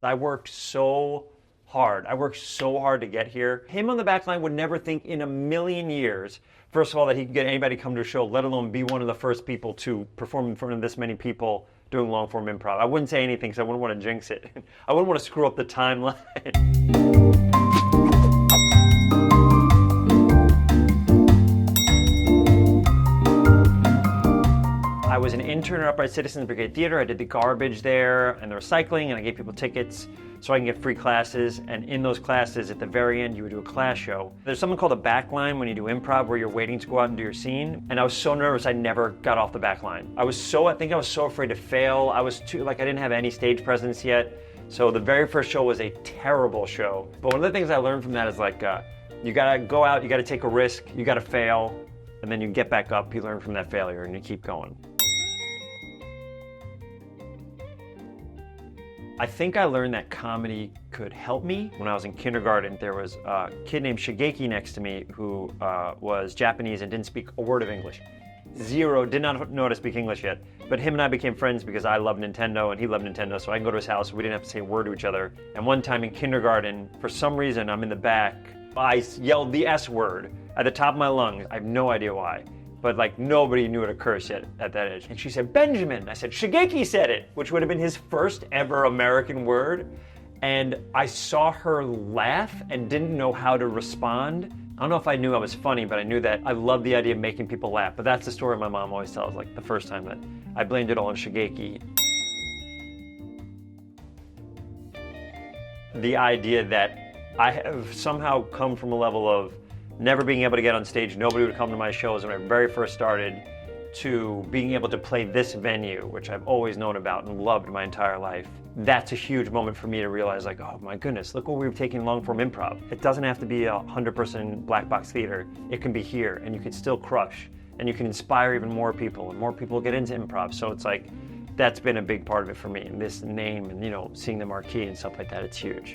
I worked so hard. I worked so hard to get here. Him on the back line would never think in a million years, first of all, that he could get anybody to come to a show, let alone be one of the first people to perform in front of this many people doing long form improv. I wouldn't say anything because I wouldn't want to jinx it. I wouldn't want to screw up the timeline. I was an intern at Upright Citizens Brigade Theater. I did the garbage there and the recycling, and I gave people tickets so I can get free classes. And in those classes, at the very end, you would do a class show. There's something called a back line when you do improv, where you're waiting to go out and do your scene. And I was so nervous, I never got off the back line. I think I was so afraid to fail. I didn't have any stage presence yet. So the very first show was a terrible show. But one of the things I learned from that is you gotta go out, you gotta take a risk, you gotta fail, and then you get back up, you learn from that failure, and you keep going. I think I learned that comedy could help me. When I was in kindergarten, there was a kid named Shigeki next to me who was Japanese and didn't speak a word of English. Zero, did not know how to speak English yet. But him and I became friends because I loved Nintendo and he loved Nintendo, so I can go to his house, we didn't have to say a word to each other. And one time in kindergarten, for some reason, I'm in the back, I yelled the S word at the top of my lungs. I have no idea why. But nobody knew how to curse yet at that age. And she said, Benjamin. I said, Shigeki said it, which would have been his first ever American word. And I saw her laugh and didn't know how to respond. I don't know if I knew I was funny, but I knew that I loved the idea of making people laugh. But that's the story my mom always tells, the first time that I blamed it all on Shigeki. The idea that I have somehow come from a level of never being able to get on stage, nobody would come to my shows when I very first started, to being able to play this venue, which I've always known about and loved my entire life. That's a huge moment for me to realize, oh my goodness, look what we've taken long form improv. It doesn't have to be a 100% black box theater. It can be here, and you can still crush, and you can inspire even more people, and more people get into improv. So it's that's been a big part of it for me, and this name, and seeing the marquee and stuff like that, it's huge.